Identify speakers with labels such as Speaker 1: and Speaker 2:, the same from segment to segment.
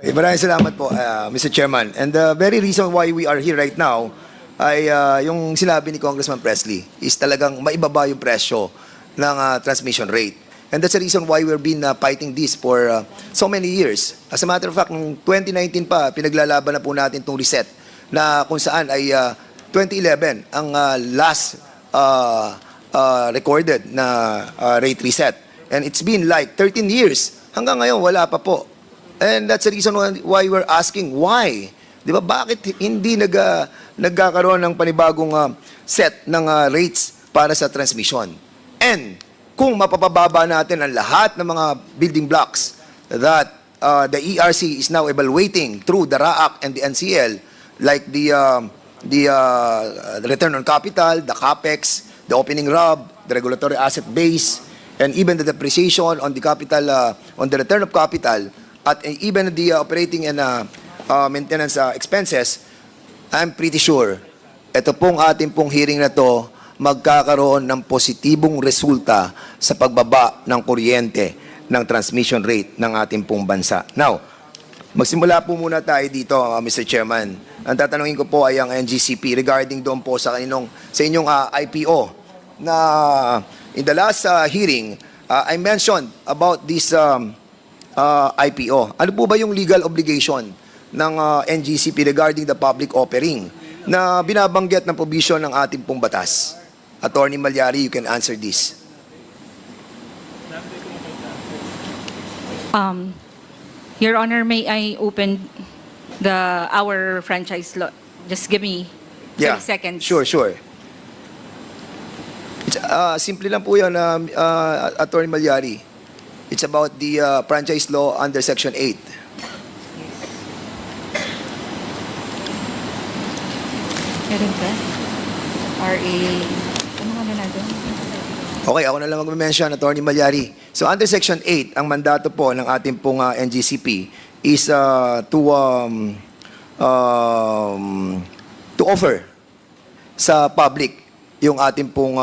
Speaker 1: Maraming salamat po, Mr. Chairman. And the very reason why we are here right now ay yung sinabi ni Congressman Presley is talagang maibaba yung presyo ng transmission rate. And that's the reason why we've been fighting this for so many years. As a matter of fact, noong 2019 pa, pinaglalaban na po natin itong reset na kung saan ay 2011 ang last recorded na rate reset. And it's been like 13 years. Hanggang ngayon, wala pa po. And that's the reason why we're asking why. Di ba, bakit hindi nagkakaroon ng panibagong set ng rates para sa transmission? And kung mapapababa natin ang lahat ng mga building blocks that the ERC is now evaluating through the RAAC and the NCL, like the return on capital, the CAPEX, the opening RAB, the regulatory asset base, and even the depreciation on the capital, on the return of capital, at even the operating and maintenance expenses, I'm pretty sure ito pong ating pong hearing na to magkakaroon ng positibong resulta sa pagbaba ng kuryente ng transmission rate ng ating pong bansa. Now, magsimula po muna tayo dito, Mr. Chairman. Ang tatanungin ko po ay ang NGCP regarding doon po sa inyong IPO na in the last hearing, I mentioned about this IPO. Ano po ba yung legal obligation ng NGCP regarding the public offering na binabanggit ng provision ng ating pong batas? Attorney Malyari, you can answer this.
Speaker 2: Your Honor, may I open our franchise law? Just give me 30 seconds.
Speaker 1: Sure. It's, simple lang po yan, Attorney Malyari. It's about the franchise law under Section 8.
Speaker 2: Meron ba? RA... Ano nga na natin?
Speaker 1: Okay, ako na lang mag-mention, Attorney Malyari. So under Section 8, ang mandato po ng ating pong NGCP is to offer sa public yung ating pong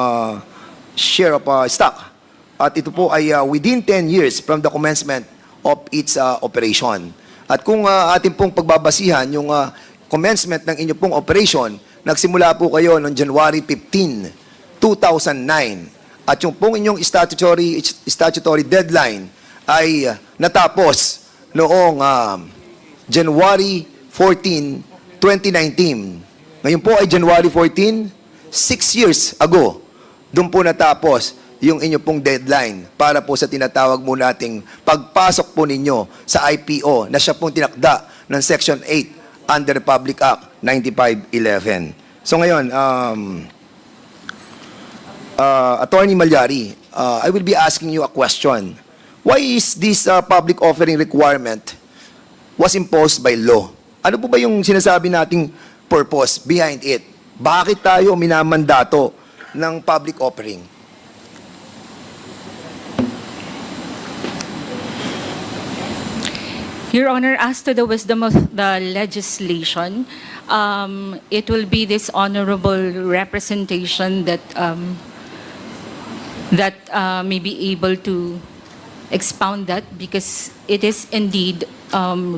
Speaker 1: share of stock. At ito po ay within 10 years from the commencement of its operation. At kung ating pong pagbabasihan yung commencement ng inyong pong operation, nagsimula po kayo noong January 15, 2009. At yung pong inyong statutory deadline ay natapos noong January 14, 2019. Ngayon po ay January 14, 6 years ago. Doon po natapos yung inyong pong deadline para po sa tinatawag mo nating pagpasok po ninyo sa IPO na siya pong tinakda ng Section 8 under the Public Act 9511. So ngayon, Attorney Malyari, I will be asking you a question. Why is this public offering requirement was imposed by law? Ano po ba yung sinasabi nating purpose behind it? Bakit tayo minamandato ng public offering?
Speaker 2: Your Honor, as to the wisdom of the legislation, it will be this honorable representation that may be able to expound that because it is indeed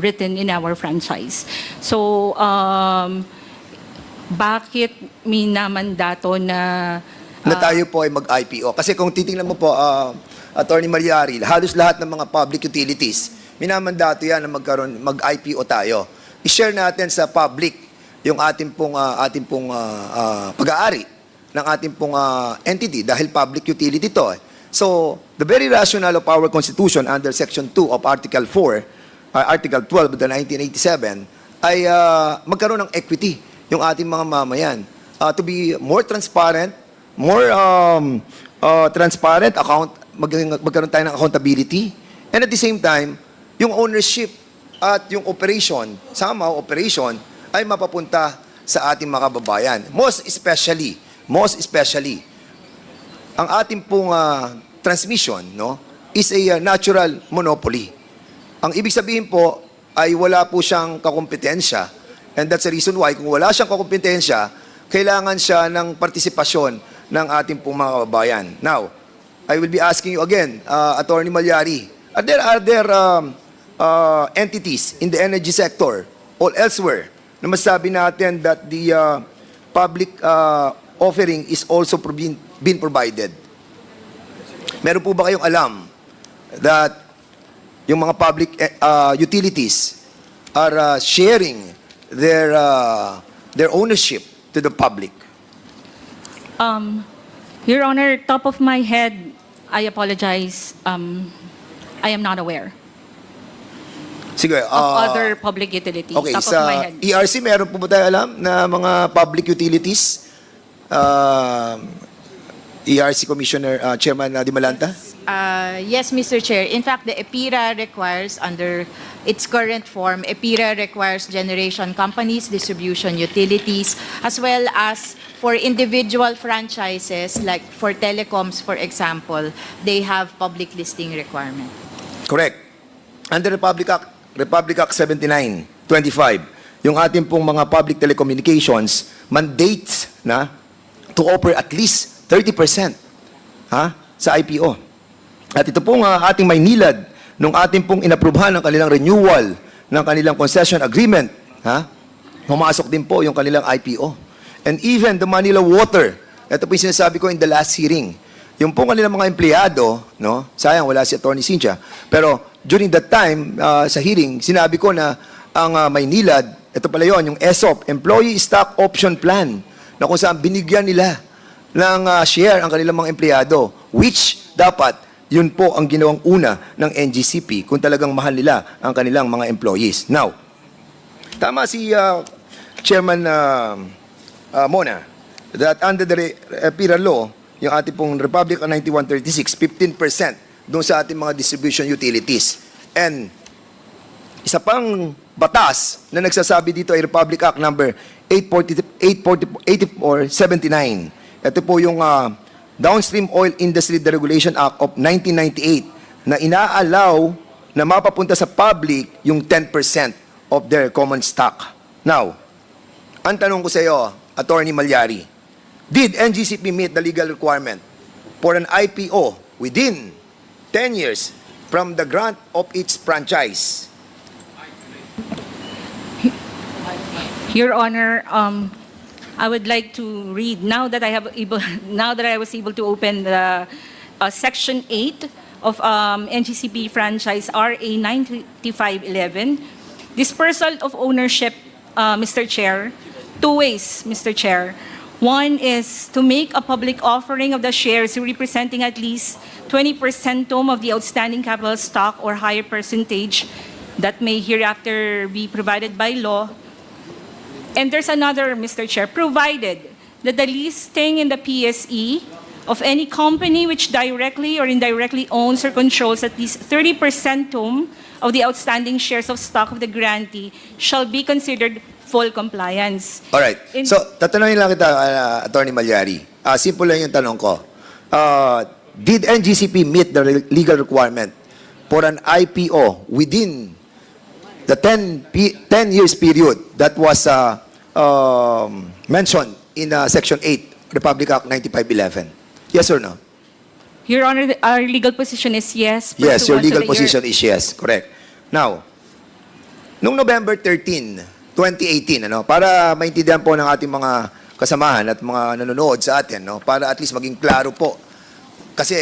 Speaker 2: written in our franchise. So, bakit minamandato na
Speaker 1: tayo po ay mag-IPO? Kasi kung titingnan mo po, Attorney Malyari, halos lahat ng mga public utilities, minamandato yan na mag-IPO tayo. I-share natin sa public yung ating pong pag-aari ng ating pong entity dahil public utility to. So, the very rationale of our Constitution under Section 2 of Article 4, Article 12 of the 1987 ay magkaroon ng equity yung ating mga mamayan. To be more transparent, magkaroon tayo ng accountability, and at the same time, yung ownership at yung operation, somehow operation, ay mapapunta sa ating mga kababayan. Most especially, ang ating pong transmission is a natural monopoly. Ang ibig sabihin po ay wala po siyang kakompetensya. And that's the reason why, kung wala siyang kakompetensya, kailangan siya ng partisipasyon ng ating pong mga kababayan. Now, I will be asking you again, Attorney Malyari, are there entities in the energy sector or elsewhere na masabi natin that the public offering is also been provided? Meron po ba kayong alam that yung mga public utilities are sharing their ownership to the public?
Speaker 2: Your Honor, top of my head, I apologize. I am not aware
Speaker 1: Sige,
Speaker 2: of other public utilities.
Speaker 1: okay,
Speaker 2: Top of my
Speaker 1: sa
Speaker 2: head.
Speaker 1: ERC, meron po ba tayo alam na mga public utilities? ERC Commissioner, Chairman Dimalanta?
Speaker 3: Yes, Mr. Chair. In fact, the EPIRA requires, under its current form, EPIRA requires generation companies, distribution utilities, as well as for individual franchises, like for telecoms, for example, they have public listing requirement.
Speaker 1: Correct. Under Republic Act 79-25, yung ating pong mga public telecommunications mandates na to offer at least 30% sa IPO. At ito pong ating may nilad nung ating pong inaprubahan ng kanilang renewal ng kanilang concession agreement, pumasok din po yung kanilang IPO. And even the Manila Water, ito po yung sinasabi ko in the last hearing, yung pong kanilang mga empleyado, no, sayang wala si Atty. Cynthia, pero during that time, sa hearing, sinabi ko na ang Maynilad, ito pala yun, yung ESOP, Employee Stock Option Plan, na kung saan binigyan nila ng share ang kanilang mga empleyado, which dapat yun po ang ginawang una ng NGCP kung talagang mahal nila ang kanilang mga employees. Now, tama si Chairman Mona that under the EPIRA law, yung ating pong Republic Act 9136, 15% doon sa ating mga distribution utilities. And isa pang batas na nagsasabi dito ay Republic Act number 8479. Ito po yung Downstream Oil Industry Deregulation Act of 1998 na inaalaw na mapapunta sa public yung 10% of their common stock. Now, ang tanong ko sa iyo, Attorney Malyari, did NGCP meet the legal requirement for an IPO within 10 years from the grant of its franchise?
Speaker 2: Your Honor, I would like to read now that I was able to open the Section 8 of NGCP Franchise RA 93511. Dispersal of ownership, Mr. Chair, two ways, Mr. Chair. One is to make a public offering of the shares representing at least 20% of the outstanding capital stock or higher percentage that may hereafter be provided by law. And there's another, Mr. Chair, provided that the listing in the PSE of any company which directly or indirectly owns or controls at least 30% of the outstanding shares of stock of the grantee shall be considered full compliance.
Speaker 1: Alright. So, tatanungin lang kita, Attorney Malyari. Simple lang yung tanong ko. Did NGCP meet the legal requirement for an IPO within the 10 years period that was mentioned in Section 8, Republic Act 9511? Yes or no?
Speaker 2: Your Honor, our legal position is yes.
Speaker 1: Yes, your
Speaker 2: pursuant to
Speaker 1: legal
Speaker 2: the
Speaker 1: position is yes. Correct. Now, nung November 13, 2018, para maintindihan po ng ating mga kasamahan at mga nanonood sa atin, para at least maging klaro po. Kasi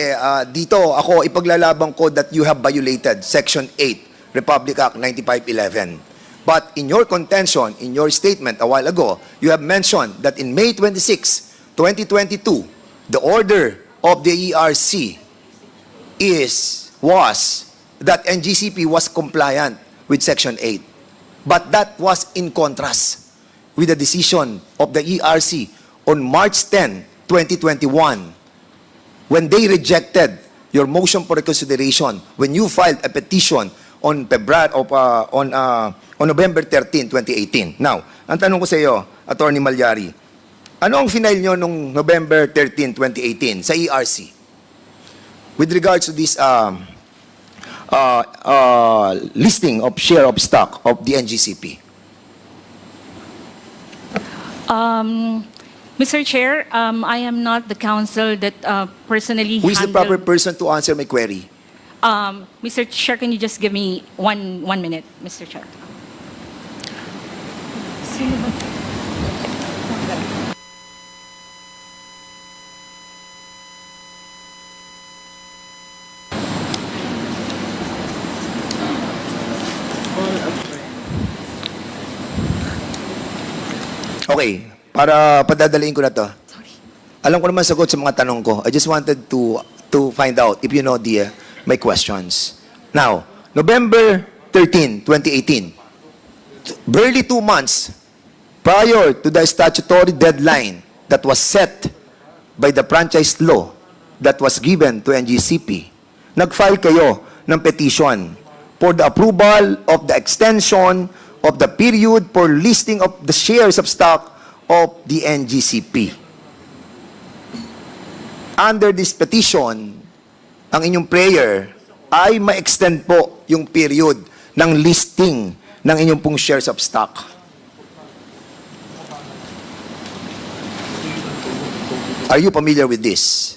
Speaker 1: dito ako ipaglalabang ko that you have violated Section 8, Republic Act 9511. But in your contention, in your statement a while ago, you have mentioned that in May 26, 2022, the order of the ERC was that NGCP was compliant with Section 8. But that was in contrast with the decision of the ERC on March 10, 2021, when they rejected your motion for reconsideration when you filed a petition on November 13, 2018. Now, ang tanong ko sa iyo, Attorney Malyari, ano ang final nyo nung November 13, 2018 sa ERC with regards to this listing of share of stock of the NGCP?
Speaker 2: Mr. Chair, I am not the counsel that personally
Speaker 1: Who is the
Speaker 2: handled-
Speaker 1: proper person to answer my query?
Speaker 2: Mr. Chair, can you just give me one minute, Mr. Chair?
Speaker 1: Okay, para padadaliin ko na to. Alam ko naman sagot sa mga tanong ko. I just wanted to find out if you know my questions. Now, November 13, 2018, barely 2 months prior to the statutory deadline that was set by the franchise law that was given to NGCP, nag-file kayo ng petition for the approval of the extension of the period for listing of the shares of stock of the NGCP. Under this petition, ang inyong prayer ay ma-extend po yung period ng listing ng inyong pong shares of stock. Are you familiar with this?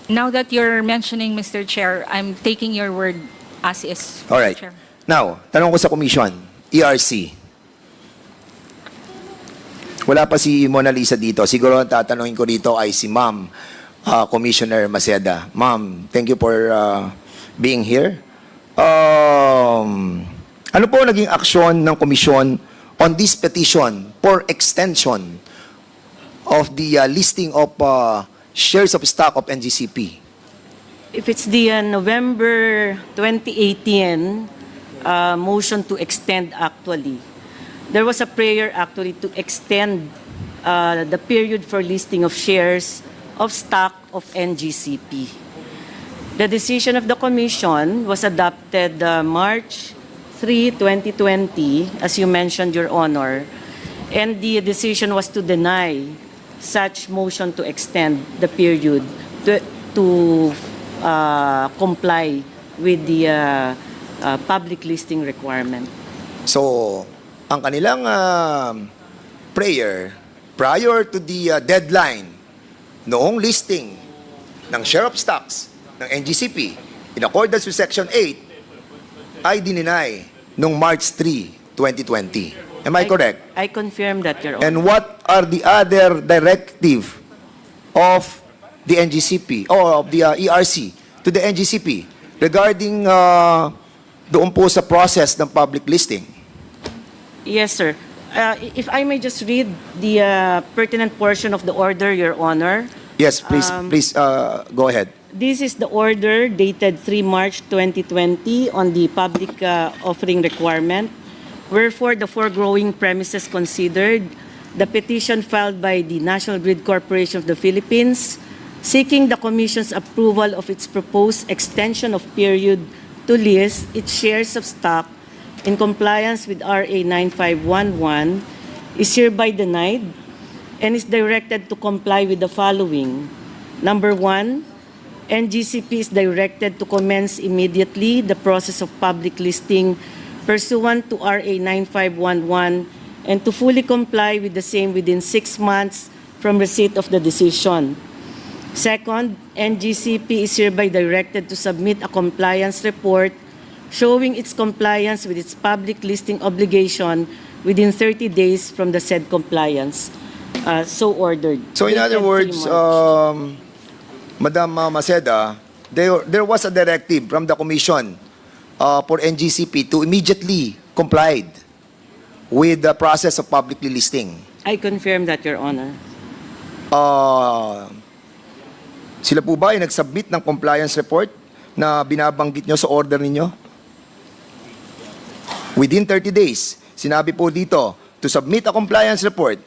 Speaker 2: Now that you're mentioning, Mr. Chair, I'm taking your word as is,
Speaker 1: All
Speaker 2: Mr.
Speaker 1: right.
Speaker 2: Chair.
Speaker 1: Now, tanong ko sa commission, ERC. Wala pa si Mona Lisa dito. Siguro ang tatanungin ko dito ay si Ma'am Commissioner Maceda. Ma'am, thank you for being here. Ano po naging aksyon ng komisyon on this petition for extension of the listing of shares of stock of NGCP?
Speaker 4: If it's the November 2018 motion to extend actually, there was a prayer actually to extend the period for listing of shares of stock of NGCP. The decision of the Commission was adopted March 3, 2020, as you mentioned, Your Honor, and the decision was to deny such motion to extend the period to comply with the public listing requirement.
Speaker 1: So, ang kanilang prayer prior to the deadline noong listing ng share of stocks ng NGCP in accordance with Section 8 ay dininay noong March 3, 2020. Am I correct?
Speaker 4: I confirm that, Your Honor.
Speaker 1: And what are the other directive of the NGCP or of the ERC to the NGCP regarding doon po sa process ng public listing?
Speaker 4: Yes, sir. If I may just read the pertinent portion of the order, Your Honor.
Speaker 1: Yes, please, go ahead.
Speaker 4: This is the order dated 3 March 2020 on the public offering requirement. Wherefore, the foregoing premises considered, the petition filed by the National Grid Corporation of the Philippines, seeking the Commission's approval of its proposed extension of period to list its shares of stock in compliance with RA 9511, is hereby denied and is directed to comply with the following. Number 1, NGCP is directed to commence immediately the process of public listing pursuant to RA 9511 and to fully comply with the same within 6 months from receipt of the decision. Second, NGCP is hereby directed to submit a compliance report showing its compliance with its public listing obligation within 30 days from the said compliance. So ordered.
Speaker 1: So in other
Speaker 4: Dated 3
Speaker 1: words,
Speaker 4: March.
Speaker 1: Madam Maceda, there was a directive from the Commission for NGCP to immediately comply with the process of publicly listing.
Speaker 4: I confirm that, Your Honor.
Speaker 1: Sila po ba ay nag-submit ng compliance report na binabanggit nyo sa order ninyo? Within 30 days, sinabi po dito, to submit a compliance report.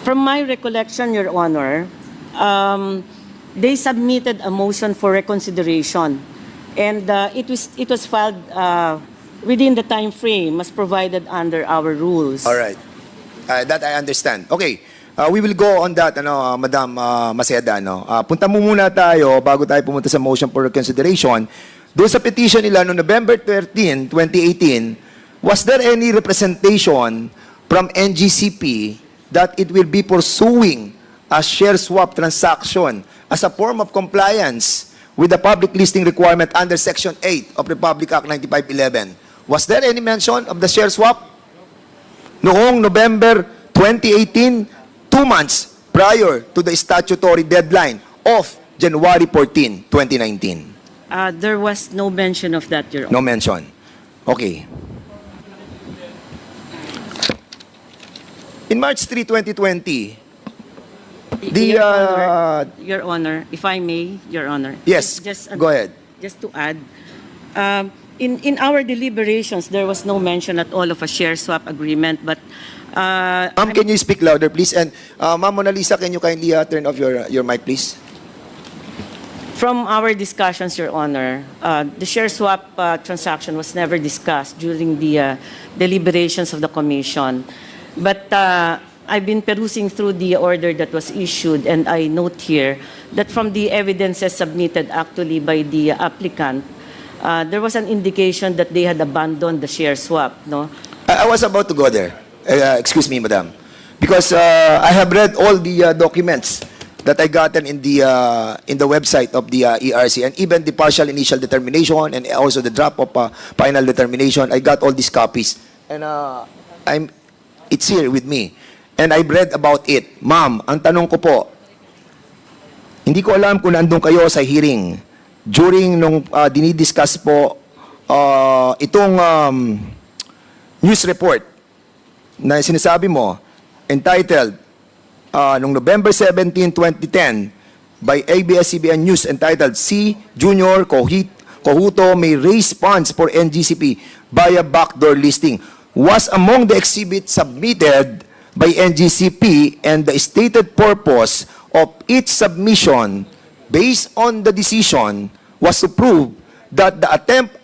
Speaker 4: From my recollection, Your Honor, they submitted a motion for reconsideration, and it was filed within the time frame as provided under our rules.
Speaker 1: All right. That I understand. Okay. We will go on that, Madam Maceda. Punta mo muna tayo bago tayo pumunta sa motion for reconsideration. Doon sa petition nila no November 13, 2018, was there any representation from NGCP that it will be pursuing a share swap transaction as a form of compliance with the public listing requirement under Section 8 of Republic Act 9511. Was there any mention of the share swap? Noong November 2018, 2 months prior to the statutory deadline of January 14, 2019.
Speaker 4: There was no mention of that, Your Honor.
Speaker 1: No mention. Okay. In March 3, 2020,
Speaker 4: Your Honor, if I may, Your Honor.
Speaker 1: Yes, go ahead.
Speaker 4: Just to add, in our deliberations, there was no mention at all of a share swap agreement, but
Speaker 1: Ma'am, can you speak louder, please? And Ma'am Mona Lisa, can you kindly turn off your mic, please?
Speaker 4: from our discussions, Your Honor, the share swap transaction was never discussed during the deliberations of the commission. But I've been perusing through the order that was issued, and I note here that from the evidences submitted actually by the applicant, there was an indication that they had abandoned the share swap, no?
Speaker 1: I was about to go there. Excuse me, Madam. Because I have read all the documents that I gotten in the website of the ERC, and even the partial initial determination and also the draft of final determination. I got all these copies. And it's here with me. And I've read about it. Ma'am, ang tanong ko po, hindi ko alam kung nandun kayo sa hearing. During nung dinidiscuss po itong news report na sinasabi mo, entitled, noong November 17, 2010, by ABS-CBN News, entitled, C. Junior Cojuto may raise funds for NGCP via backdoor listing, was among the exhibits submitted by NGCP, and the stated purpose of its submission based on the decision was to prove that the attempt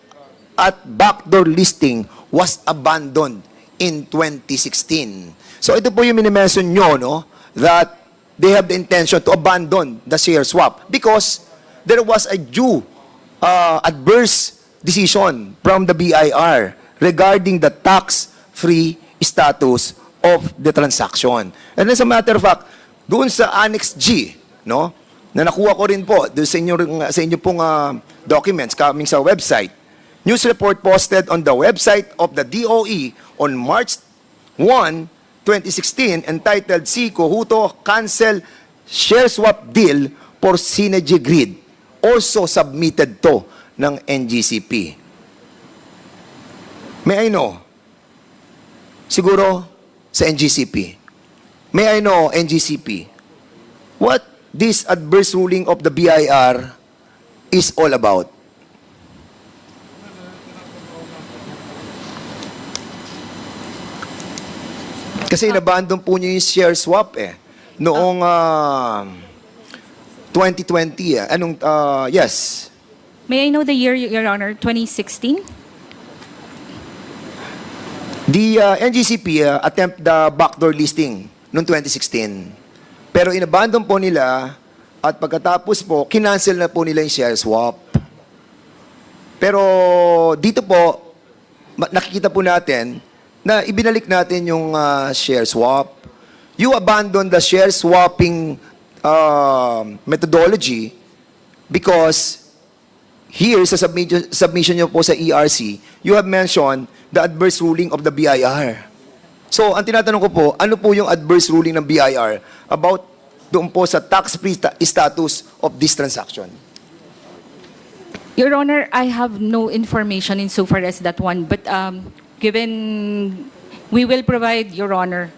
Speaker 1: at backdoor listing was abandoned in 2016. So ito po yung minimension nyo, no? That they have the intention to abandon the share swap because there was a due adverse decision from the BIR regarding the tax-free status of the transaction. And as a matter of fact, doon sa Annex G, no, na nakuha ko rin po doon sa inyo pong documents coming sa website, news report posted on the website of the DOE on March 1, 2016, entitled C. Cojuto Cancel Share Swap Deal for Synergy Grid, also submitted to ng NGCP. May I know? Siguro sa NGCP. May I know, NGCP, what this adverse ruling of the BIR is all about? Kasi inabandon po niyo yung share swap noong 2020 yes.
Speaker 2: May I know the year, Your Honor? 2016?
Speaker 1: The NGCP attempt the backdoor listing noong 2016. Pero inabandon po nila at pagkatapos po, kinancel na po nila yung share swap. Pero dito po, nakikita po natin na ibinalik natin yung share swap. You abandon the share swapping methodology because here sa submission nyo po sa ERC, you have mentioned the adverse ruling of the BIR. So, ang tinatanong ko po, ano po yung adverse ruling ng BIR about doon po sa tax-free status of this transaction?
Speaker 2: Your Honor, I have no information insofar as that one, but given we will provide, Your Honor,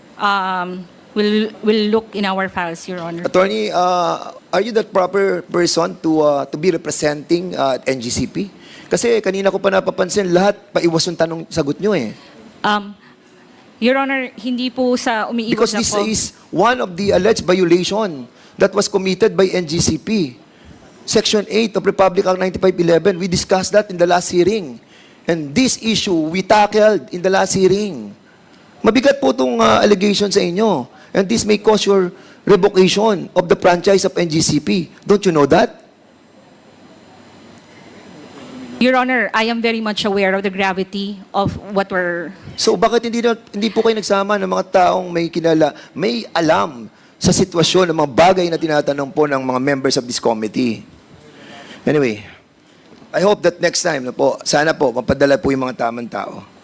Speaker 2: we'll look in our files, Your Honor.
Speaker 1: Attorney, are you the proper person to be representing NGCP? Kasi kanina ko pa napapansin, lahat paiwas yung tanong sagot nyo
Speaker 2: Your Honor, hindi po sa umiiwas
Speaker 1: Because
Speaker 2: na
Speaker 1: this
Speaker 2: po.
Speaker 1: is one of the alleged violation that was committed by NGCP. Section 8 of Republic Act 9511, we discussed that in the last hearing. And this issue, we tackled in the last hearing. Mabigat po itong allegation sa inyo. And this may cause your revocation of the franchise of NGCP. Don't you know that?
Speaker 2: Your Honor, I am very much aware of the gravity of what we're...
Speaker 1: So bakit hindi po kayo nagsama ng mga taong may alam sa sitwasyon ng mga bagay na tinatanong po ng mga members of this committee. Anyway, I hope that next time na po, sana po, mapadala po yung mga tamang tao.